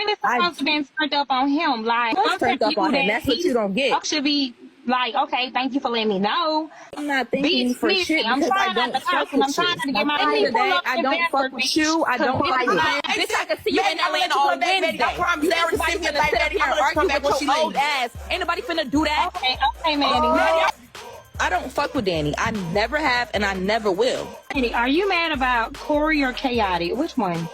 really supposed to be turned up on him. Like, I'm turned up on him. That's what you don't get. Should be like, okay, thank you for letting me know. I'm not thanking you for shit I'm because I trying not don't to talk, fuck and I'm with trying you. not to get my At the end of the day, pull up I don't fuck with you. I don't fuck with you. Bitch, I can see you in Atlanta on Wednesday. You anybody finna sit up here and argue with your old ass. Ain't nobody finna do that. Okay, Manny. I don't fuck with Danny. I never have and I never will. Manny, are you mad about Cory or Chaotic? Which one?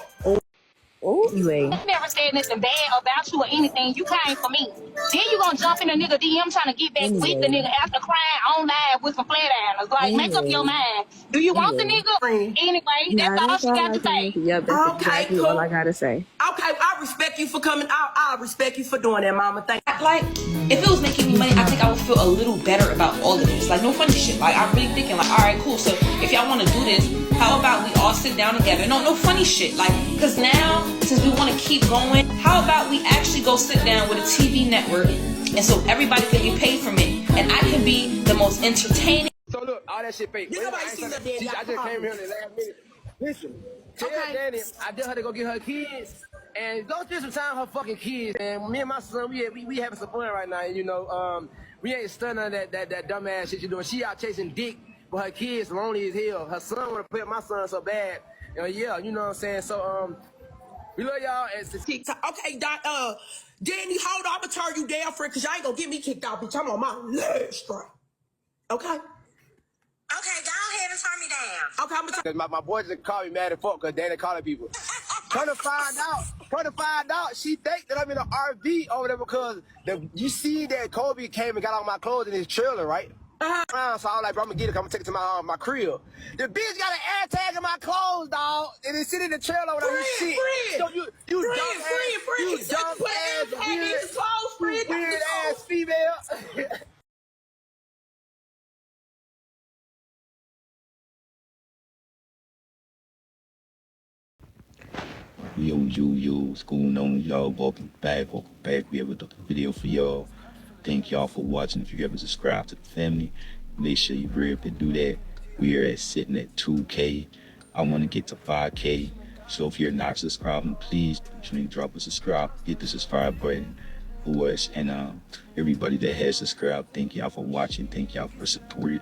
Anyway. I never said nothing bad about you or anything. You came for me. Then you gonna jump in a nigga DM trying to get back with the nigga after crying on live with some flat ironers. Like, make up your mind. Do you want the nigga? Anyway, that's all she got to say. Yep, that's exactly all I gotta say. Okay, I respect you for coming. I respect you for doing that, mama. Thank you. Like, if it was making me money, I think I would feel a little better about all of this. Like, no funny shit. Like, I'm really thinking, like, all right, cool. So, if y'all want to do this, how about we all sit down together? No funny shit. Like, because now, since we want to keep going, how about we actually go sit down with a TV network, and so everybody can get paid from it, and I can be the most entertaining. So look, all that shit fake. I just came here in the last minute. Listen, tell Danny I tell her to go get her kids, and go spend some time with her fucking kids. And me and my son, we having some fun right now. You know, we ain't stunning that dumbass shit you doing. She out chasing dick, but her kids lonely as hell. Her son wanna play with my son so bad. Yeah, you know what I'm saying. So we love y'all. And TikTok. Okay, Danny, hold on. I'm gonna turn you down, friend, because y'all ain't gonna get me kicked out, bitch. I'm on my leg straight. Okay? Okay, go ahead and turn me down. Okay, I'm gonna turn. my boys just call me mad as fuck because Danny calling people. Come to find out, she think that I'm in an RV over there because you see that Kobe came and got all my clothes in his trailer, right? So I was like, bro, I'm gonna get it. I'm gonna take it to my crib. The bitch got an air tag in my clothes, dog, and it's sitting in the trailer over there. Shit. So you dumb ass, weird ass female. Yo, what's going on, y'all? Welcome back. We have another video for y'all. Thank y'all for watching. If you ever subscribe to the family, make sure you hurry up and do that. We are sitting at 2K. I want to get to 5K. So if you're not subscribing, please drop a subscribe. Hit the subscribe button for us. And everybody that has subscribed, thank y'all for watching. Thank y'all for supporting.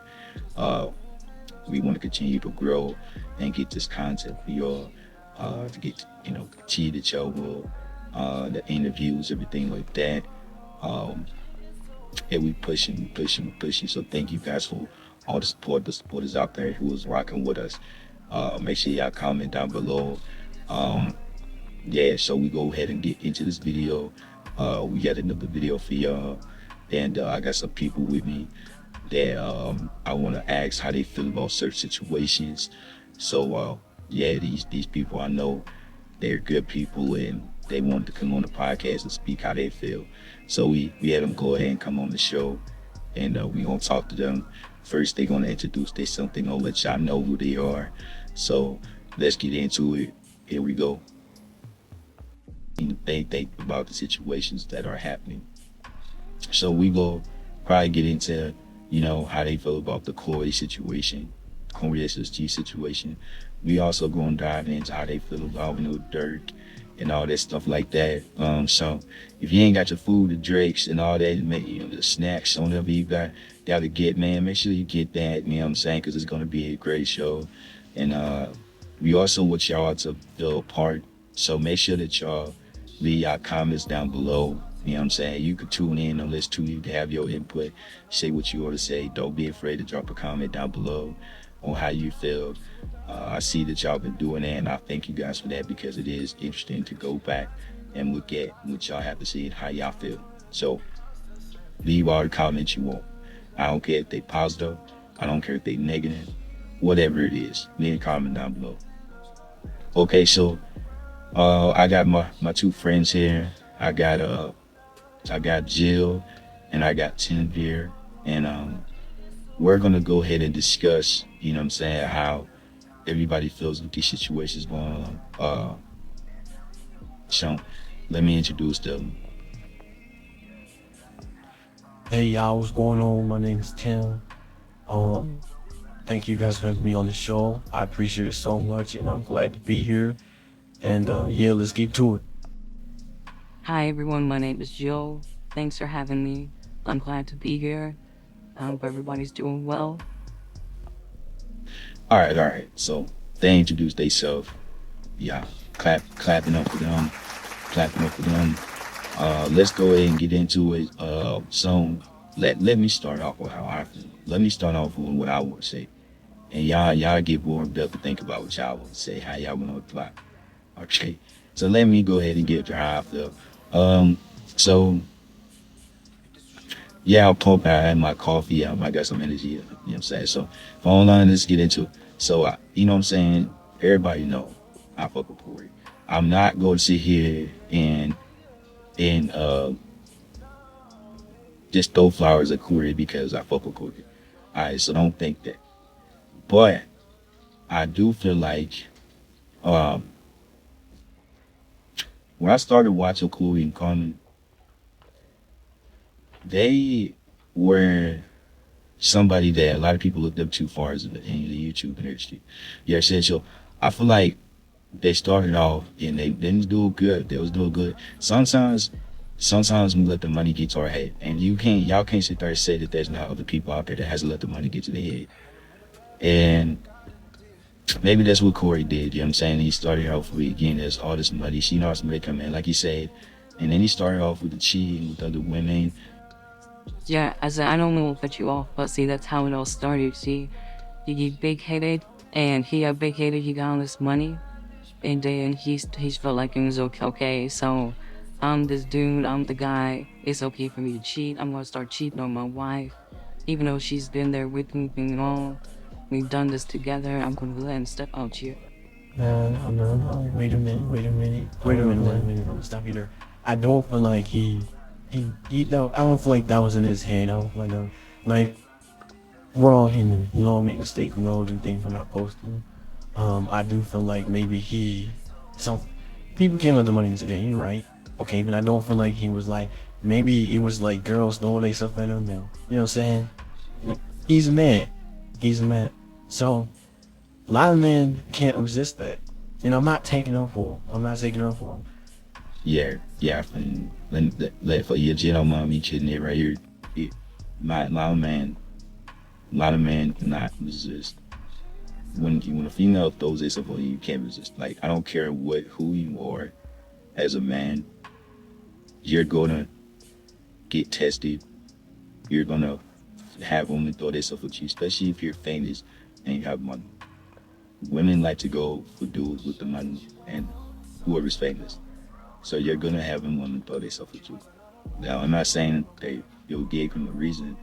We want to continue to grow and get this content for y'all. To get, continue the show, the interviews, everything like that. And we pushing. So thank you guys for all the supporters out there who is rocking with us. Make sure y'all comment down below. Yeah, so we go ahead and get into this video. We got another video for y'all, and I got some people with me that I want to ask how they feel about certain situations. So yeah, these people, I know they're good people and they want to come on the podcast and speak how they feel. So we had them go ahead and come on the show, and we gonna talk to them. First, they're gonna introduce themselves. They're gonna let y'all know who they are. So let's get into it. Here we go. They think about the situations that are happening. So we go probably get into, how they feel about the Cory situation, CoreySSG situation. We also going to dive into how they feel about Dirk and all that stuff like that. So if you ain't got your food, the drinks and all that, the snacks, whatever you got to get, man, make sure you get that. You know what I'm saying? Because it's going to be a great show. And we also want y'all to feel a part. So make sure that y'all leave y'all comments down below. You know what I'm saying? You can tune in and listen to you to have your input. Say what you want to say. Don't be afraid to drop a comment down below on how you feel. I see that y'all been doing that, and I thank you guys for that, because it is interesting to go back and look at what y'all have to see and how y'all feel. So leave all the comments you want. I don't care if they positive. I don't care if they negative. Whatever it is, leave a comment down below. Okay, so I got my two friends here. I got Jill and I got Tinvir, and we're gonna go ahead and discuss, how everybody feels with these situations going on. So let me introduce them. Hey y'all, what's going on? My name is Tim. Thank you guys for having me on the show. I appreciate it so much, and I'm glad to be here. And yeah, let's get to it. Hi everyone, my name is Jill. Thanks for having me. I'm glad to be here. I hope everybody's doing well. All right. So they introduced themselves. Yeah, clapping up for them, clapping up for them. Let's go ahead and get into it. So let me start off with how I feel. Let me start off with what I want to say, and y'all get warmed up to think about what y'all want to say, how y'all want to reply. Okay, so let me go ahead and get to how I feel. So yeah, I'll pump. I had my coffee. I got some energy. You know what I'm saying? So online, let's get into it. So you know what I'm saying? Everybody know I fuck with Cory. I'm not going to sit here and just throw flowers at Cory because I fuck with Cory. Alright, so don't think that. But I do feel like when I started watching Cory and Carmen, they were somebody that a lot of people looked up to far as in the YouTube industry. Yeah, said so. I feel like they started off and they didn't do good. They was doing good. Sometimes we let the money get to our head, and y'all can't sit there and say that there's not other people out there that hasn't let the money get to their head. And maybe that's what Cory did. You know what I'm saying? He started off with again, there's all this money. She knows somebody come in, like he said, and then he started off with the cheating with other women. Yeah, I don't know what you off, but see, that's how it all started. See, you get big-headed, and he got big-headed, he got all this money, and then he's felt like it was okay, so I'm this dude, I'm the guy, it's okay for me to cheat, I'm gonna start cheating on my wife, even though she's been there with me and all, we've done this together, I'm gonna let him step out here. No, wait a minute, stop you there. I don't feel like he no, I don't feel like that was in his head. I don't feel like we're all human. We all make mistakes. We all do things we're not supposed to. I do feel like maybe some people came with the money today, you're right. Okay, but I don't feel like he was like, maybe it was like girls throwing they stuff at him now. You know what I'm saying? He's a man. So, a lot of men can't resist that. And I'm not taking up for him. Yeah, for your general mommy kidding it right here. A lot of men cannot resist. When a female throws herself on you can't resist. Like, I don't care who you are as a man, you're gonna get tested. You're gonna have women throw themselves at you, especially if you're famous and you have money. Women like to go for dudes with the money and whoever's famous. So you're gonna have women throw themselves at you. Now, I'm not saying you'll give him a reason.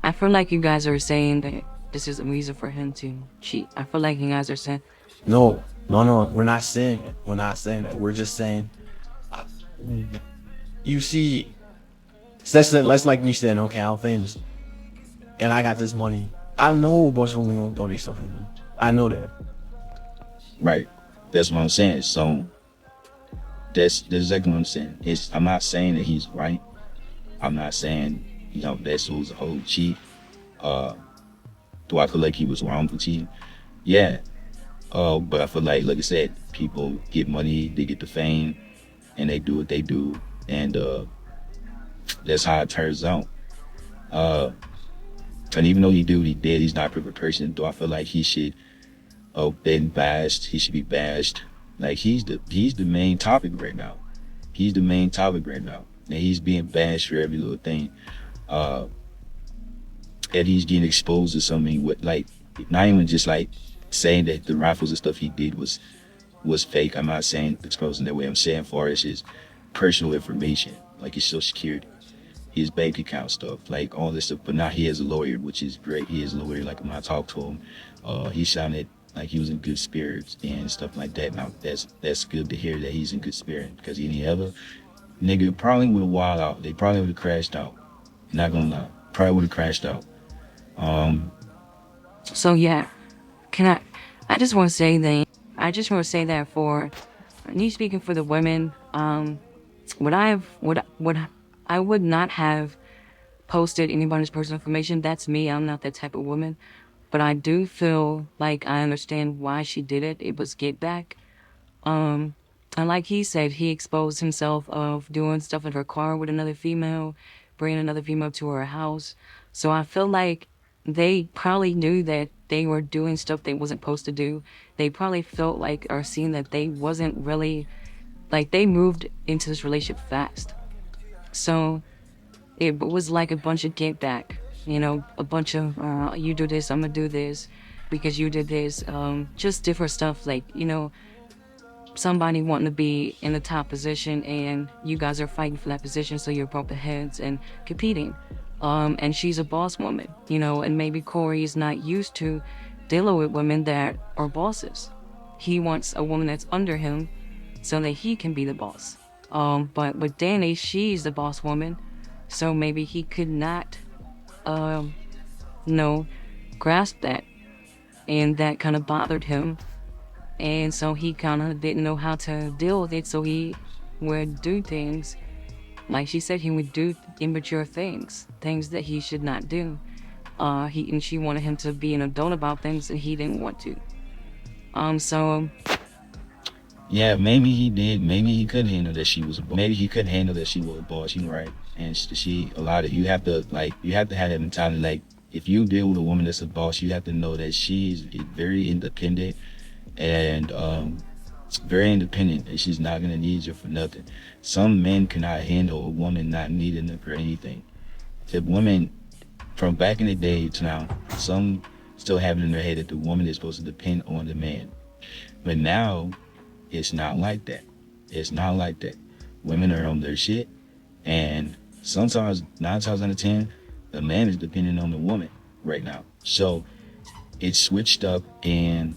I feel like you guys are saying that this is a reason for him to cheat. I feel like you guys are saying... No, we're not saying it. We're just saying, you see, let's like me saying, okay, I'm famous, and I got this money. I know a bunch of women gonna throw their stuff at me. I know that. Right. That's what I'm saying. So that's exactly what I'm saying. I'm not saying that he's right. I'm not saying, that's who's a whole cheat. Do I feel like he was wrong for cheating? Yeah. But I feel like I said, people get money, they get the fame, and they do what they do, and that's how it turns out. And even though he did what he did, he's not a perfect person. Do I feel like he should been bashed? He should be bashed. Like, he's the main topic right now. He's the main topic right now, and he's being bashed for every little thing. And he's getting exposed to something with, like, not even just like saying that the rifles and stuff he did was fake. I'm not saying exposing that way. I'm saying far as his personal information, like his social security, his bank account stuff, like all this stuff. But now he has a lawyer, which is great. He has a lawyer. Like, when I talked to him, he sounded like he was in good spirits and stuff like that. Now that's good to hear that he's in good spirit, because any other nigga probably would have wild out. They probably would have crashed out. Not gonna lie, probably would have crashed out. So yeah, I just want to say that for me speaking for the women, what I would not have posted anybody's personal information. That's me. I'm not that type of woman. But I do feel like I understand why she did it. It was get back. And like he said, he exposed himself of doing stuff in her car with another female, bringing another female to her house. So I feel like they probably knew that they were doing stuff they wasn't supposed to do. They probably felt like or seen that they wasn't really, like they moved into this relationship fast. So it was like a bunch of get back, a bunch of, you do this, I'm gonna do this because you did this. Just different stuff like, somebody wanting to be in the top position and you guys are fighting for that position, so you're bumping heads and competing. And she's a boss woman, and maybe Cory is not used to dealing with women that are bosses. He wants a woman that's under him so that he can be the boss. But with Danny, she's the boss woman, so maybe he could not, grasp that, and that kind of bothered him. And so he kind of didn't know how to deal with it, so he would do things. Like she said, he would do immature things that he should not do. She wanted him to be an adult about things that he didn't want to. Yeah, maybe he did. Maybe he couldn't handle that she was a boss. Maybe he couldn't handle that she was a boss. You're right. And you have to have that mentality. Like, if you deal with a woman that's a boss, you have to know that she's very independent and and she's not gonna need you for nothing. Some men cannot handle a woman not needing them for anything. The women from back in the day to now, some still have it in their head that the woman is supposed to depend on the man. But now, it's not like that. It's not like that. Women are on their shit, and sometimes, 9 times out of 10, the man is depending on the woman right now. So it's switched up, and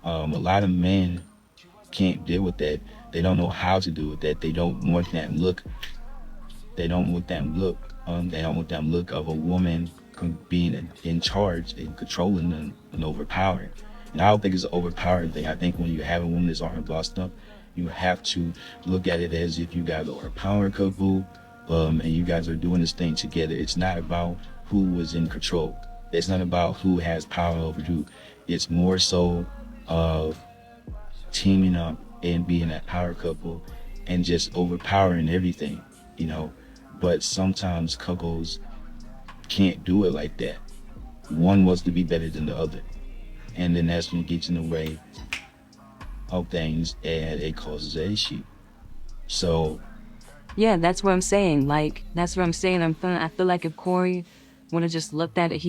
a lot of men can't deal with that. They don't know how to deal with that. They don't want that look. They don't want that look. They don't want that look of a woman being in charge and controlling them and overpowering. And I don't think it's an overpowering thing. I think when you have a woman that's on her bossed up, you have to look at it as if you guys are a power couple, and you guys are doing this thing together. It's not about who was in control. It's not about who has power over who. It's more so of teaming up and being that power couple and just overpowering everything, But sometimes couples can't do it like that. One wants to be better than the other. And then that's when it gets in the way of things and it causes an issue. So yeah, that's what I'm saying. I feel like if Cory would have just looked at it,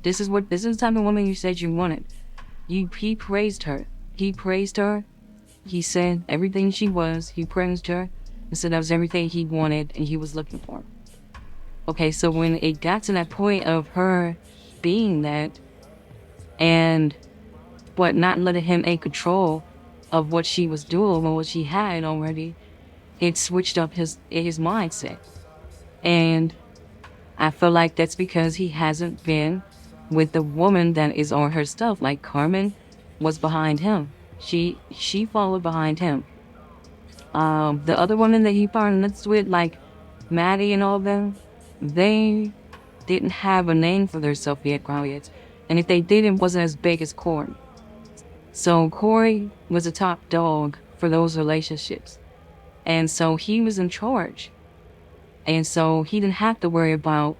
this is the type of woman you said you wanted. He praised her. He said everything she was. He praised her and said that was everything he wanted and he was looking for. Okay, so when it got to that point of her being that, but not letting him in control of what she was doing or what she had already, it switched up his mindset. And I feel like that's because he hasn't been with the woman that is on her stuff. Like Carmen was behind him. She followed behind him. The other woman that he partnered with, like Maddie and all of them, they didn't have a name for themselves yet, and if they did, it wasn't as big as Cory. So Cory was a top dog for those relationships, and so he was in charge, and so he didn't have to worry about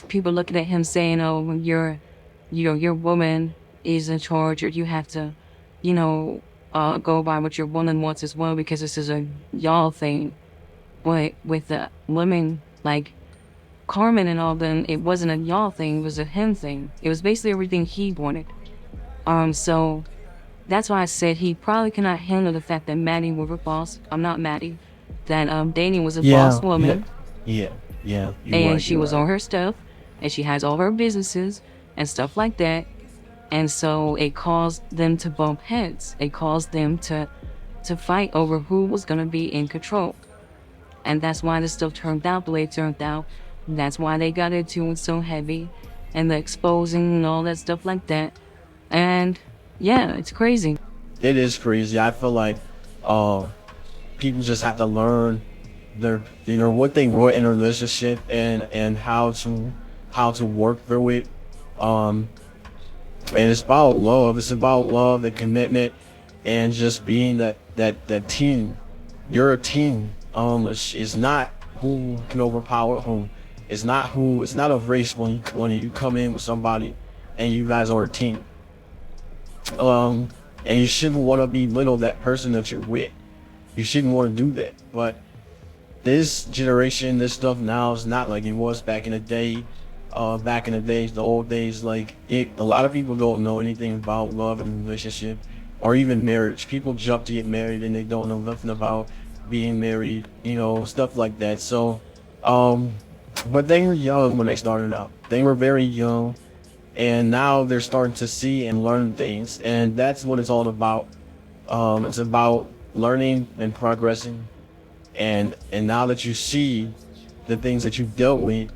people looking at him saying, "Oh, your woman is in charge," or you have to, go by what your woman wants as well, because this is a y'all thing. But with the women like Carmen and all them, it wasn't a y'all thing, it was a him thing. It was basically everything he wanted. So that's why I said he probably cannot handle the fact that Maddie was a boss. I'm not Maddie. That Danny was a boss woman. Yeah. And she was on her stuff, and she has all her businesses and stuff like that. And so it caused them to bump heads. It caused them to fight over who was going to be in control. And that's why this stuff turned out the way it turned out. And that's why they got into it so heavy, and the exposing and all that stuff like that. And yeah, it's crazy. It is crazy. I feel like people just have to learn what they want in a relationship and how to work through it. And it's about love. It's about love and commitment, and just being that team. You're a team. It's not who can overpower who. It's not who. It's not a race when you come in with somebody, and you guys are a team. And you shouldn't want to belittle that person that you're with. You shouldn't want to do that. But this generation, this stuff now is not like it was back in the day. Back in the days, the old days, like a lot of people don't know anything about love and relationship, or even marriage. People jump to get married and they don't know nothing about being married, stuff like that. So, but they were young when they started out. They were very young, and now they're starting to see and learn things, and that's what it's all about. It's about learning and progressing, and now that you see the things that you've dealt with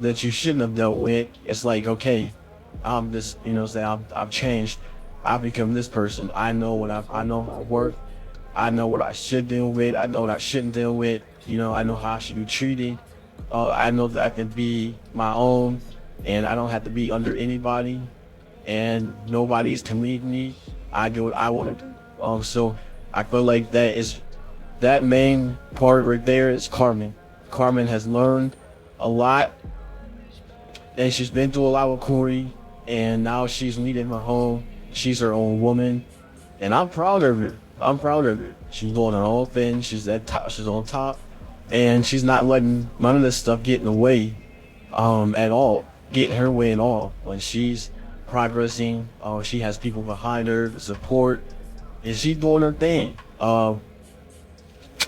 that you shouldn't have dealt with, it's like, okay, I'm this, say I've changed. I've become this person. I know I know my worth. I know what I should deal with. I know what I shouldn't deal with. I know how I should be treated. I know that I can be my own, and I don't have to be under anybody, and nobody's to lead me. I do what I want to do. So I feel like that main part right there is Carmen. Carmen has learned a lot, and she's been through a lot with Cory, and now she's leading her home. She's her own woman, and I'm proud of her. She's doing her own thing. She's at top. She's on top, and she's not letting none of this stuff get in the way, at all. Get in her way at all. When she's progressing, she has people behind her to support, and she's doing her thing.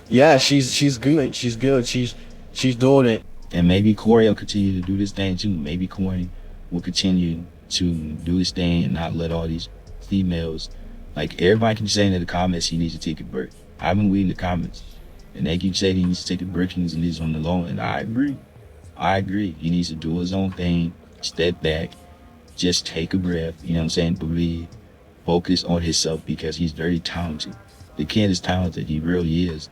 Yeah, she's good. She's good. She's doing it. And maybe Cory will continue to do this thing too. Maybe Cory will continue to do his thing and not let all these females, like everybody keeps saying in the comments he needs to take a break. I've been reading the comments, and they keep saying he needs to take a break and he needs on the low, and I agree. He needs to do his own thing, step back, just take a breath, you know what I'm saying? Breathe, focus on himself, because he's very talented. The kid is talented, he really is.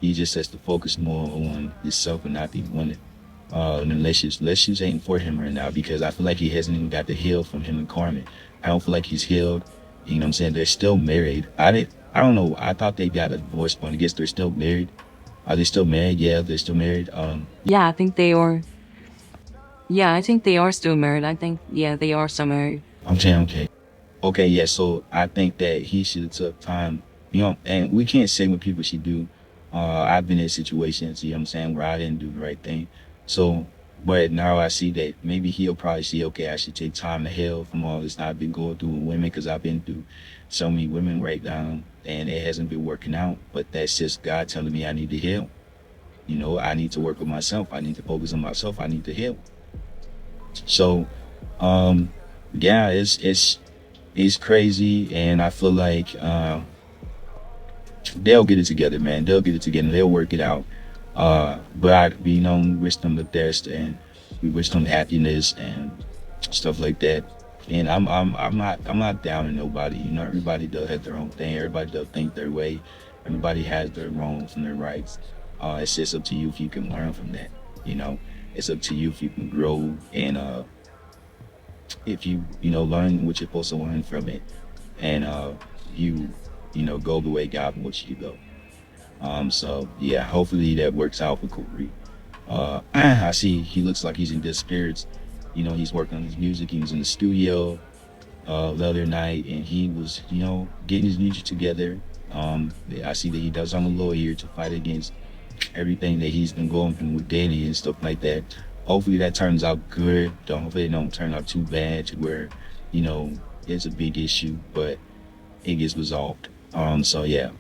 He just has to focus more on himself and not be wanted. Let's just ain't for him right now, because I feel like he hasn't even got the heal from him and Carmen. I don't feel like he's healed. You know what I'm saying? They're still married. I don't know. I thought they got a divorce, but I guess they're still married. Are they still married? Yeah, they're still married. Yeah, I think they are. Yeah, I think they are still married. I think, yeah, they are still married. Okay, yeah, so I think that he should have took time, and we can't say what people should do. I've been in situations, where I didn't do the right thing. So, but now I see that maybe he'll probably see, okay, I should take time to heal from all this I've been going through with women, because I've been through so many women right now, and it hasn't been working out. But that's just God telling me I need to heal. I need to work with myself. I need to focus on myself. I need to heal. So, yeah, it's crazy, and I feel like they'll get it together, man. They'll get it together. They'll work it out. But we wish them the best, and we wish them happiness and stuff like that. And I'm not down on nobody. Everybody does have their own thing. Everybody does think their way. Everybody has their wrongs and their rights. It's just up to you if you can learn from that. It's up to you if you can grow, and if you learn what you're supposed to learn from it, and you go the way God wants you to go. So yeah, hopefully that works out for Cory. I see he looks like he's in good spirits. He's working on his music. He was in the studio the other night, and he was getting his music together. I see that he does on a lawyer to fight against everything that he's been going through with Danny and stuff like that. Hopefully that turns out good. Hopefully it don't turn out too bad to where it's a big issue, but it gets resolved. So yeah.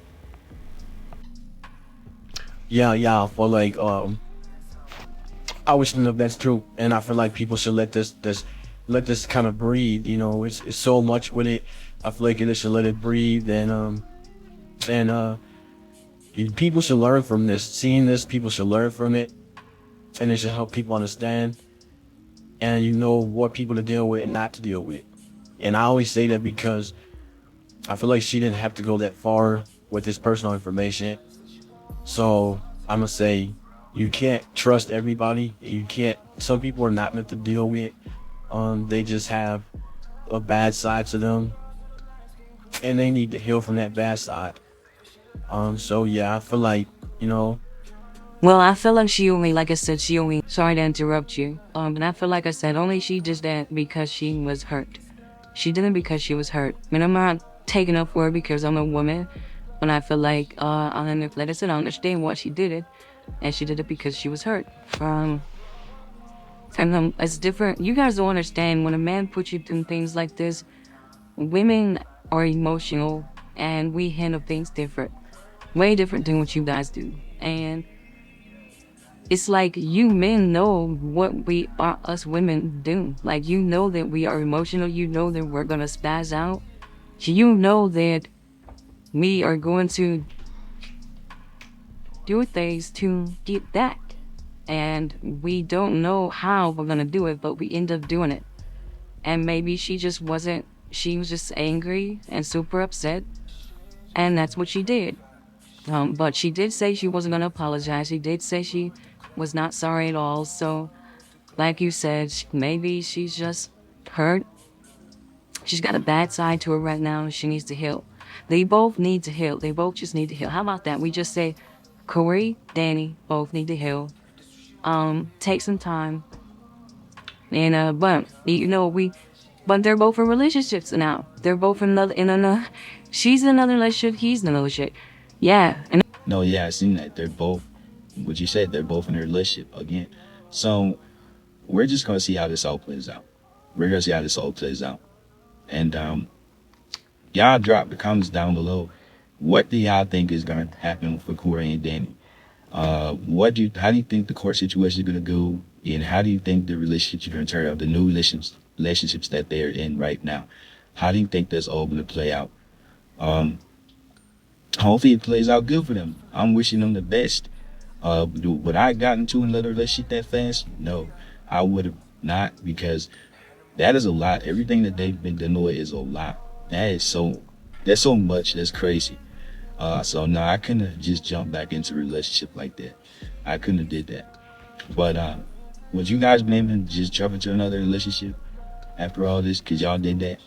Yeah, for like, I wish if that's true, and I feel like people should let this kind of breathe. It's so much with it. I feel like they should let it breathe, and people should learn from this. Seeing this, people should learn from it, and it should help people understand, and what people to deal with and not to deal with. And I always say that because I feel like she didn't have to go that far with this personal information. So I'm gonna say, you can't trust everybody. Some people are not meant to deal with. They just have a bad side to them, and they need to heal from that bad side. So yeah, I feel like, you know, Well, I feel like she only, like I said, she only, sorry to interrupt you. And I feel like I said, only she did that because she was hurt. She did it because she was hurt. I mean, I'm not taking up for her because I'm a woman, but I feel like, like I said, I understand why she did it, and she did it because she was hurt. And it's different. You guys don't understand when a man puts you through things like this. Women are emotional, and we handle things different, way different than what you guys do. And it's like you men know what we are, us women do. Like, you know that we are emotional. You know that we're gonna spaz out. You know that we are going to do things to get that. And we don't know how we're gonna do it, but we end up doing it. And maybe she just wasn't, she was just angry and super upset. And that's what she did. But she did say she wasn't gonna apologize. She did say she was not sorry at all. So, like you said, maybe she's just hurt. She's got a bad side to her right now, and she needs to heal. They both need to heal. They both just need to heal. How about that? We just say, Cory, Danny, both need to heal. Take some time. And but you know but they're both in relationships now. They're both in another. She's in another relationship. He's in another relationship. Yeah. And No, yeah, I seen that. They're both, what you said, they're both in a relationship again. So we're just gonna see how this all plays out. We're gonna see how this all plays out. And y'all drop the comments down below. What do y'all think is gonna happen for Cory and Danny? How do you think the court situation is gonna go? And how do you think the relationships are gonna turn out? The new relationships that they're in right now. How do you think that's all gonna play out? Hopefully it plays out good for them. I'm wishing them the best. Would I have gotten into another relationship that fast? No, I would have not, because that is a lot. Everything that they've been dealing with is a lot. That's so much. That's crazy. So no, I couldn't have just jumped back into a relationship like that. I couldn't have did that. But would you guys been able to just jump into another relationship after all this? Cause y'all did that.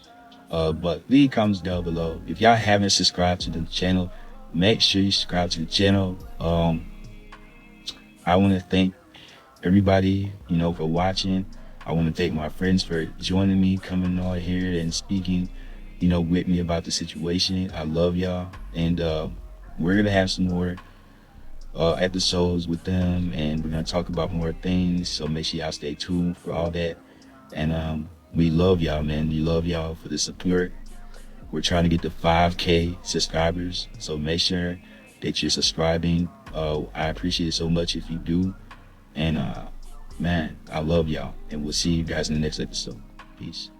But leave comments down below. If y'all haven't subscribed to the channel, make sure you subscribe to the channel. I want to thank everybody, for watching. I want to thank my friends for joining me, coming on here and speaking, with me about the situation. I love y'all, and we're gonna have some more episodes with them, and we're gonna talk about more things. So make sure y'all stay tuned for all that. And we love y'all, man. We love y'all for the support. We're trying to get to 5K subscribers, so make sure that you're subscribing. I appreciate it so much if you do. And man, I love y'all, and we'll see you guys in the next episode. Peace.